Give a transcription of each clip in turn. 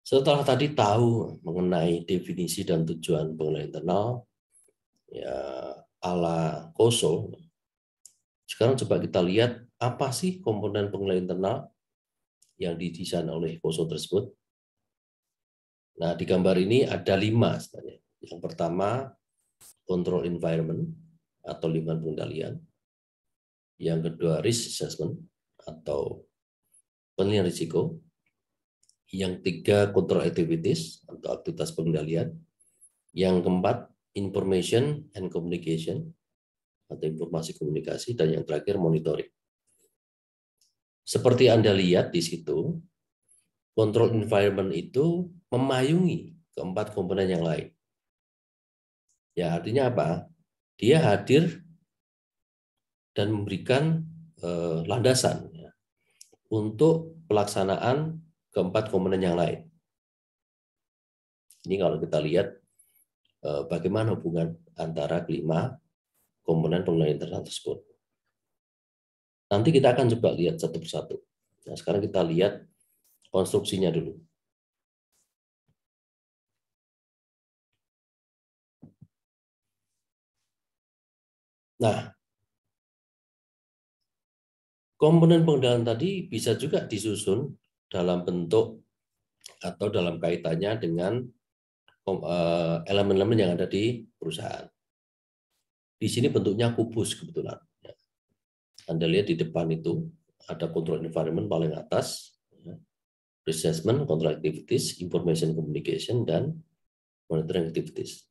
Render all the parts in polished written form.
Setelah tadi tahu mengenai definisi dan tujuan pengenalan internal, ya ala Koso, sekarang coba kita lihat apa sih komponen pengenalan internal yang didesain oleh Koso tersebut. Nah, di gambar ini ada 5 sebenarnya. Yang pertama, control environment atau lingkungan pengendalian. Yang kedua, risk assessment atau penilaian risiko. Yang tiga, control activities atau aktivitas pengendalian. Yang keempat, information and communication atau informasi komunikasi. Dan yang terakhir, monitoring. Seperti Anda lihat di situ, control environment itu memayungi keempat komponen yang lain. Ya, artinya apa? Dia hadir dan memberikan landasan ya, untuk pelaksanaan keempat komponen yang lain. Ini kalau kita lihat bagaimana hubungan antara kelima komponen pengenalan internal tersebut. Nanti kita akan coba lihat satu persatu. Nah, sekarang kita lihat konstruksinya dulu. Nah, komponen pengendalian tadi bisa juga disusun dalam bentuk atau dalam kaitannya dengan elemen-elemen yang ada di perusahaan. Di sini bentuknya kubus kebetulan. Anda lihat di depan itu ada control environment paling atas, assessment, control activities, information communication, dan monitoring activities.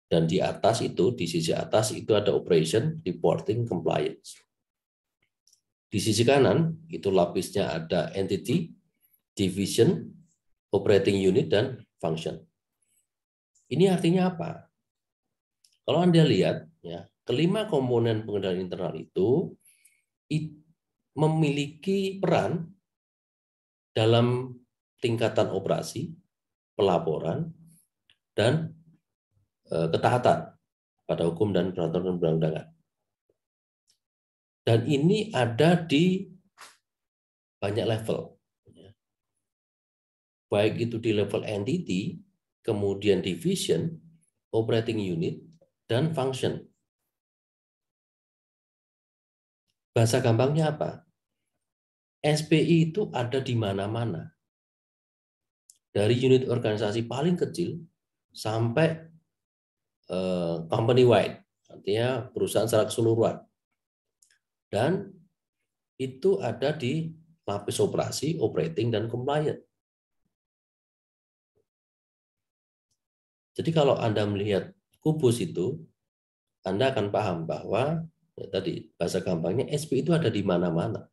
Dan di atas itu, di sisi atas itu ada operation, reporting, compliance. Di sisi kanan itu lapisnya ada entity, division, operating unit, dan function. Ini artinya apa? Kalau Anda lihat, ya, kelima komponen pengendalian internal itu memiliki peran dalam tingkatan operasi, pelaporan, dan ketaatan pada hukum dan peraturan perundang-undangan. Dan ini ada di banyak level. Baik itu di level entity, kemudian division, operating unit, dan function. Bahasa gampangnya apa? SPI itu ada di mana-mana. Dari unit organisasi paling kecil sampai company wide, artinya perusahaan secara keseluruhan. Dan itu ada di lapis operasi, operating, dan compliance. Jadi kalau Anda melihat kubus itu, Anda akan paham bahwa ya tadi bahasa gampangnya SP itu ada di mana-mana.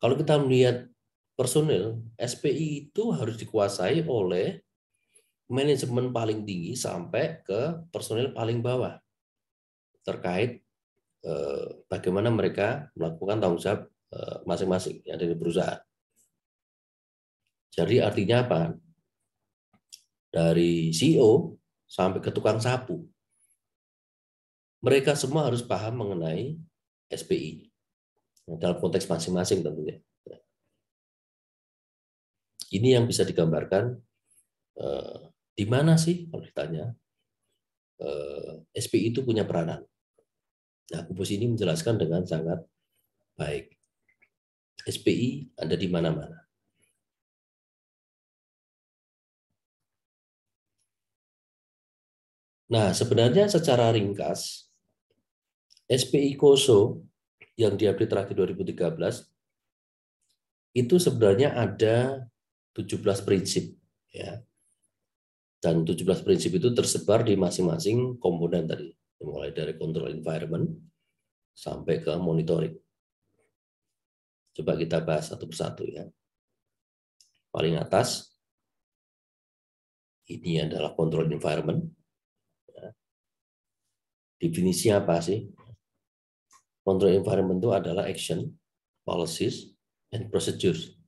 Kalau kita melihat personil, SPI itu harus dikuasai oleh manajemen paling tinggi sampai ke personil paling bawah terkait bagaimana mereka melakukan tanggung jawab masing-masing yang ada di perusahaan. Jadi artinya apa? Dari CEO sampai ke tukang sapu, mereka semua harus paham mengenai SPI dalam konteks masing-masing tentunya. Ini yang bisa digambarkan di mana sih kalau ditanya SPI itu punya peranan. Nah, kubus ini menjelaskan dengan sangat baik. SPI ada di mana-mana. Nah, sebenarnya secara ringkas, SPI Koso yang diupdate terakhir 2013 itu sebenarnya ada 17 prinsip. Ya. Dan 17 prinsip itu tersebar di masing-masing komponen tadi. Mulai dari control environment sampai ke monitoring. Coba kita bahas satu persatu ya. Paling atas, ini adalah control environment. Definisi apa sih? Control environment itu adalah action, policies, and procedures.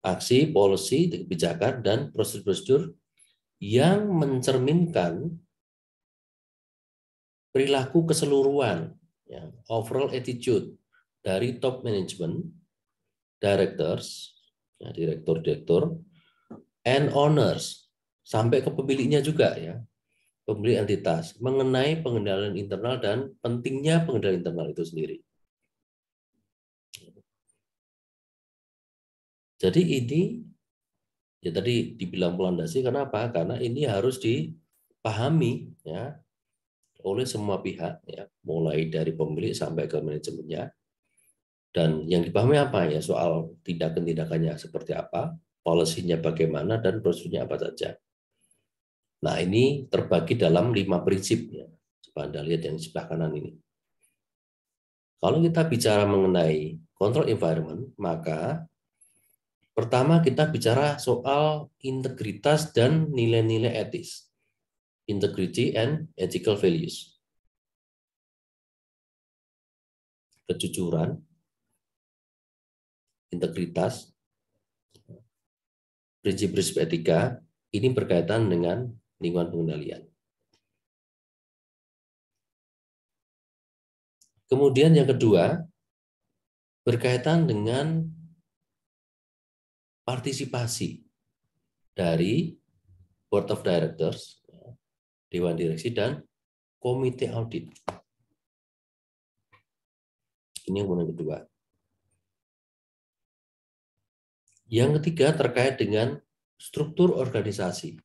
Aksi, policy, kebijakan, dan prosedur-prosedur yang mencerminkan perilaku keseluruhan, ya, overall attitude dari top management directors, ya, direktur-direktur, and owners, sampai ke pemiliknya juga ya, pemilik entitas, mengenai pengendalian internal dan pentingnya pengendalian internal itu sendiri. Jadi ini ya tadi dibilang pelandasi, kenapa? Karena ini harus dipahami ya oleh semua pihak ya, mulai dari pemilik sampai ke manajemennya. Dan yang dipahami apa ya, soal tindakan-tindakannya seperti apa, policy-nya bagaimana, dan prosedurnya apa saja. Nah, ini terbagi dalam 5 prinsip ya. Coba Anda lihat yang sebelah kanan ini. Kalau kita bicara mengenai control environment, maka pertama kita bicara soal integritas dan nilai-nilai etis. Integrity and ethical values. Kejujuran, integritas, prinsip-prinsip etika, ini berkaitan dengan lingkungan pengendalian. Kemudian yang kedua, berkaitan dengan partisipasi dari Board of Directors, Dewan Direksi, dan Komite Audit. Ini yang kedua. Yang ketiga terkait dengan struktur organisasi.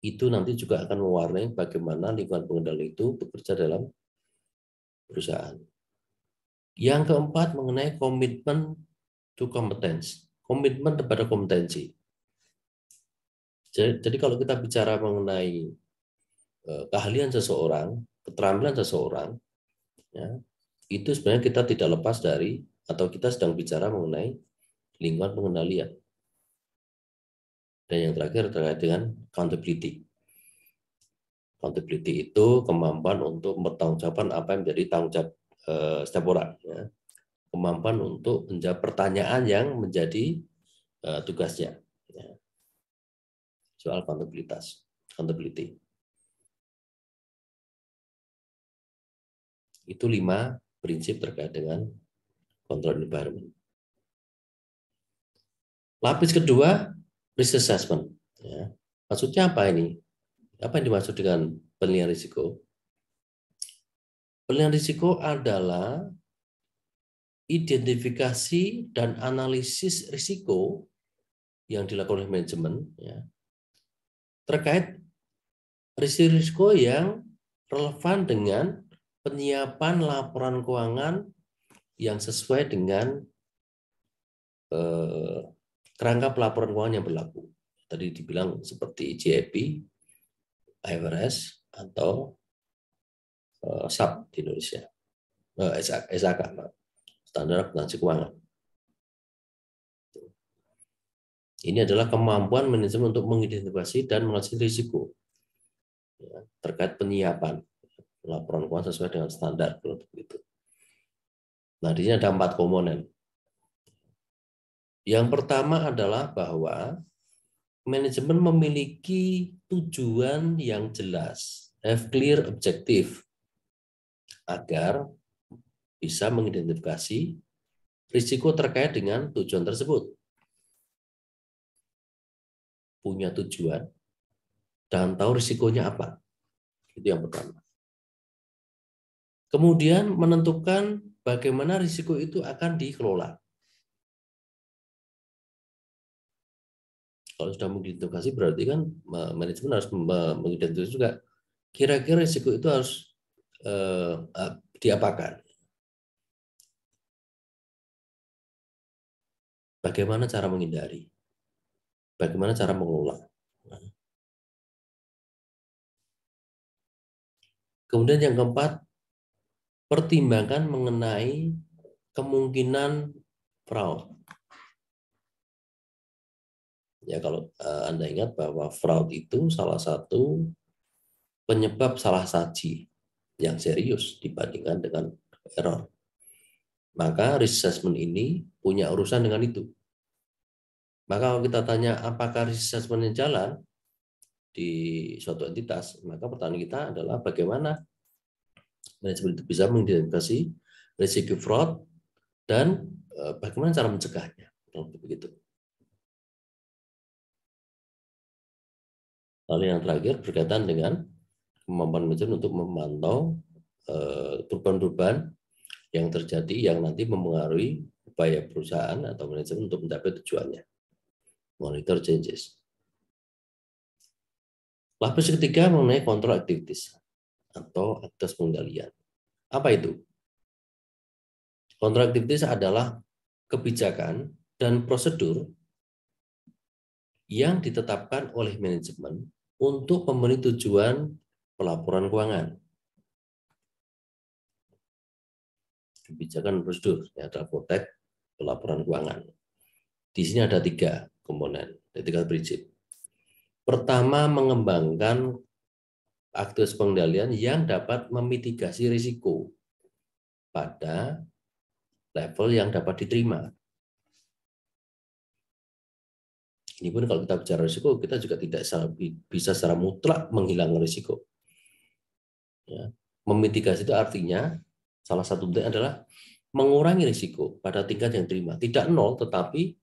Itu nanti juga akan mewarnai bagaimana lingkungan pengendali itu bekerja dalam perusahaan. Yang keempat mengenai komitmen to competence, komitmen kepada kompetensi. Jadi kalau kita bicara mengenai keahlian seseorang, keterampilan seseorang, ya, itu sebenarnya kita tidak lepas dari, atau kita sedang bicara mengenai lingkungan pengendalian. Dan yang terakhir terkait dengan accountability. Accountability itu kemampuan untuk mempertanggungjawabkan apa yang menjadi tanggung jawab setiap orang. Ya. Kemampuan untuk menjawab pertanyaan yang menjadi tugasnya. Ya. Soal accountability. Itu 5 prinsip terkait dengan control environment. Lapis kedua, risk assessment. Ya. Maksudnya apa ini? Apa yang dimaksud dengan penilaian risiko? Penilaian risiko adalah identifikasi dan analisis risiko yang dilakukan oleh manajemen ya, terkait risiko yang relevan dengan penyiapan laporan keuangan yang sesuai dengan kerangka pelaporan keuangan yang berlaku. Tadi dibilang seperti GAAP, IFRS, atau SAP di Indonesia, SAK, standar akuntansi keuangan. Ini adalah kemampuan manajemen untuk mengidentifikasi dan mengatasi risiko ya, terkait penyiapan laporan keuangan sesuai dengan standar. Begitu. Nah, di sini ada 4 komponen. Yang pertama adalah bahwa manajemen memiliki tujuan yang jelas, have clear objective, agar bisa mengidentifikasi risiko terkait dengan tujuan tersebut. Punya tujuan dan tahu risikonya apa. Itu yang pertama. Kemudian menentukan bagaimana risiko itu akan dikelola. Kalau sudah mengidentifikasi berarti kan manajemen harus mengidentifikasi juga kira-kira risiko itu harus diapakan. Bagaimana cara menghindari? Bagaimana cara mengelola? Kemudian yang keempat, pertimbangan mengenai kemungkinan fraud. Ya, kalau Anda ingat bahwa fraud itu salah satu penyebab salah saji yang serius dibandingkan dengan error. Maka risk assessment ini punya urusan dengan itu. Maka kalau kita tanya apakah risk assessment yang jalan di suatu entitas, maka pertanyaan kita adalah bagaimana manajemen itu bisa mengidentifikasi risiko fraud dan bagaimana cara mencegahnya. Begitu. Lalu yang terakhir berkaitan dengan kemampuan manajemen untuk memantau perubahan-perubahan yang terjadi yang nanti mempengaruhi upaya perusahaan atau manajemen untuk mencapai tujuannya. Monitor changes. Lapis ketiga mengenai control activities atau aktivitas pengendalian. Apa itu? Control activities adalah kebijakan dan prosedur yang ditetapkan oleh manajemen untuk memenuhi tujuan pelaporan keuangan. Kebijakan prosedur ya, adalah protect pelaporan keuangan. Di sini ada 3 komponen, ada 3 prinsip. Pertama, mengembangkan aktivitas pengendalian yang dapat memitigasi risiko pada level yang dapat diterima. Ini pun kalau kita bicara risiko, kita juga tidak bisa secara mutlak menghilangkan risiko. Ya. Memitigasi itu artinya salah satu bentuknya adalah mengurangi risiko pada tingkat yang diterima. Tidak nol, tetapi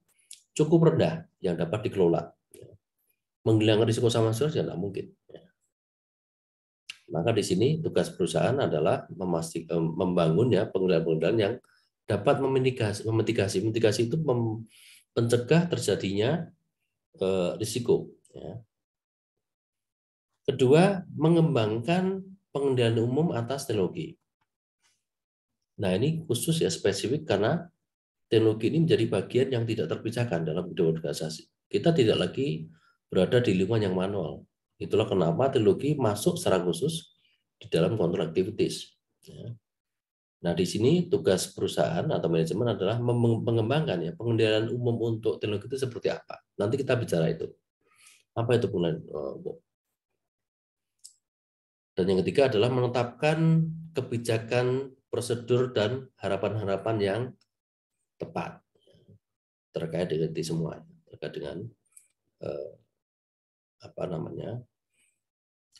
cukup rendah yang dapat dikelola. Menghilangkan risiko sama sekali tidak mungkin. Maka di sini tugas perusahaan adalah membangun ya pengendalian yang dapat memitigasi. Mitigasi itu mencegah terjadinya risiko. Ya. Kedua, mengembangkan pengendalian umum atas teknologi. Nah, ini khusus ya spesifik karena teknologi ini menjadi bagian yang tidak terpisahkan dalam hidup organisasi. Kita tidak lagi berada di lingkungan yang manual. Itulah kenapa teknologi masuk secara khusus di dalam control activities. Nah, di sini tugas perusahaan atau manajemen adalah mengembangkan ya pengendalian umum untuk teknologi itu seperti apa. Nanti kita bicara itu. Apa itu pengendalian? Dan yang ketiga adalah menetapkan kebijakan, prosedur, dan harapan-harapan yang tepat terkait dengan itu semua, terkait dengan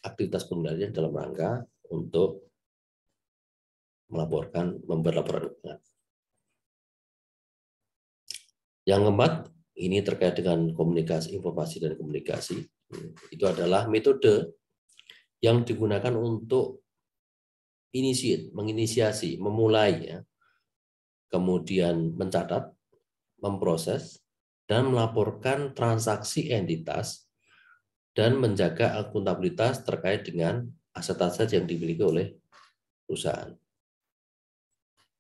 aktivitas pengendalian dalam rangka untuk membuat laporan keuangan. Yang keempat, ini terkait dengan komunikasi, informasi dan komunikasi. Itu adalah metode yang digunakan untuk menginisiasi, memulai, ya, kemudian mencatat, memproses, dan melaporkan transaksi entitas dan menjaga akuntabilitas terkait dengan aset-aset yang dimiliki oleh perusahaan.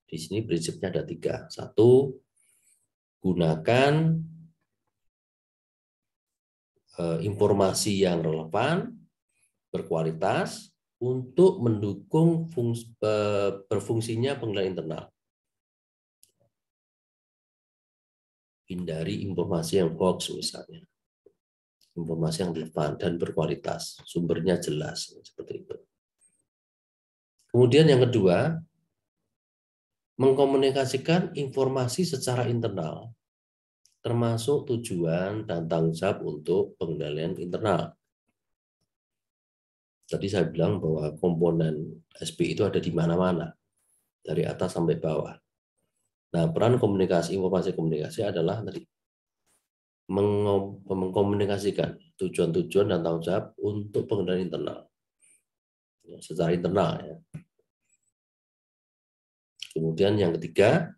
Di sini prinsipnya ada 3. 1, gunakan informasi yang relevan, berkualitas untuk mendukung berfungsinya pengendalian internal. Hindari informasi yang hoax misalnya. Informasi yang relevan dan berkualitas, sumbernya jelas, seperti itu. Kemudian yang kedua, mengkomunikasikan informasi secara internal, termasuk tujuan dan tanggung jawab untuk pengendalian internal. Tadi saya bilang bahwa komponen SP itu ada di mana-mana, dari atas sampai bawah. Nah, peran informasi komunikasi adalah tadi mengkomunikasikan tujuan-tujuan dan tanggung jawab untuk pengendalian internal, ya, secara internal. Ya. Kemudian yang ketiga,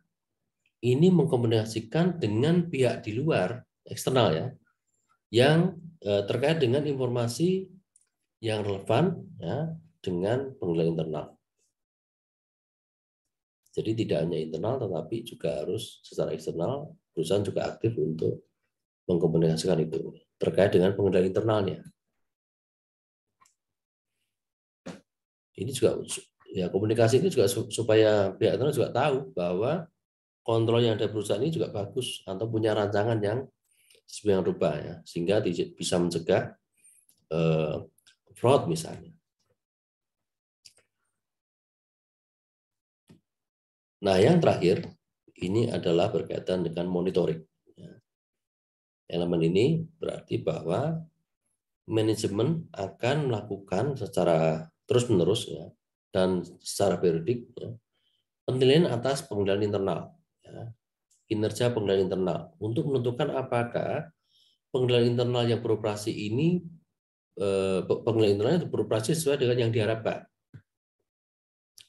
ini mengkomunikasikan dengan pihak di luar, eksternal ya, yang terkait dengan informasi yang relevan ya, dengan pengendalian internal. Jadi tidak hanya internal, tetapi juga harus secara eksternal, perusahaan juga aktif untuk mengkomunikasikan itu terkait dengan pengendalian internalnya. Ini juga ya komunikasi ini juga supaya pihak internal juga tahu bahwa kontrol yang ada perusahaan ini juga bagus atau punya rancangan yang sedemikian rupa ya, sehingga bisa mencegah fraud misalnya. Nah, yang terakhir ini adalah berkaitan dengan monitoring. Elemen ini berarti bahwa manajemen akan melakukan secara terus-menerus ya, dan secara periodik ya, penilaian atas pengendalian internal. ya, kinerja pengendalian internal untuk menentukan apakah pengendalian internal yang beroperasi ini pengendalian internal itu beroperasi sesuai dengan yang diharapkan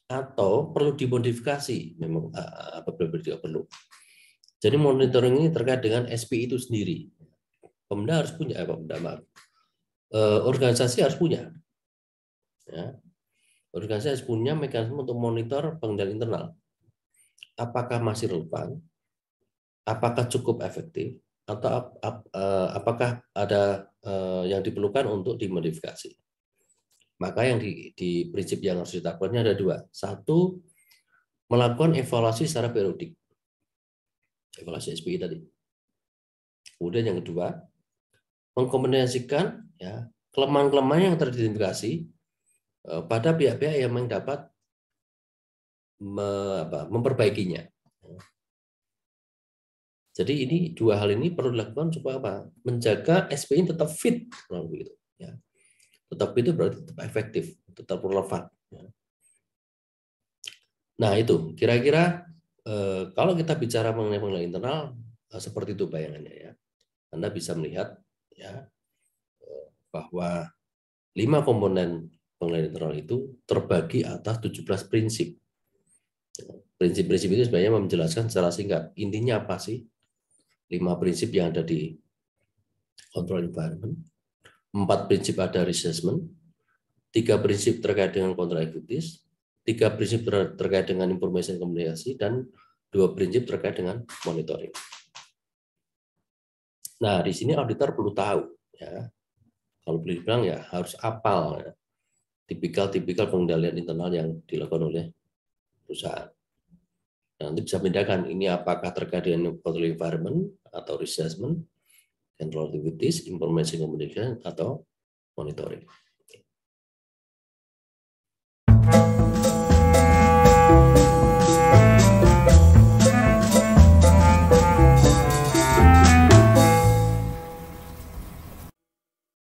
atau perlu dimodifikasi memang apabila tidak perlu. Jadi monitoring ini terkait dengan SPI itu sendiri. Pemda harus punya, organisasi harus punya. Ya. Organisasi harus punya mekanisme untuk monitor pengendalian internal. Apakah masih relevan? Apakah cukup efektif? Atau apakah ada yang diperlukan untuk dimodifikasi? Maka yang di prinsip yang harus dilakukannya ada dua. Satu, melakukan evaluasi secara periodik. Evaluasi SPI tadi. Kemudian yang kedua, mengkomunikasikan ya kelemahan-kelemahan yang teridentifikasi pada pihak-pihak yang dapat memperbaikinya. Jadi ini dua hal ini perlu dilakukan supaya apa? Menjaga SPI tetap fit, begitu. Ya. Tetap itu berarti tetap efektif, tetap relevan. Ya. Nah itu kira-kira kalau kita bicara mengenai pengendalian internal seperti itu bayangannya ya. Anda bisa melihat ya bahwa 5 komponen pengendalian internal itu terbagi atas 17 prinsip. Prinsip-prinsip itu sebenarnya menjelaskan secara singkat. Intinya apa sih? 5 prinsip yang ada di control environment. 4 prinsip ada assessment. 3 prinsip terkait dengan control activities. 3 prinsip terkait dengan information komunikasi. Dan 2 prinsip terkait dengan monitoring. Nah, di sini auditor perlu tahu. Ya. Kalau boleh dibilang ya harus apal. Ya. Tipikal-tipikal pengendalian internal yang dilakukan oleh perusahaan. Nanti bisa bedakan ini apakah terkait dengan control environment atau risk assessment, control activities, information communication, atau monitoring.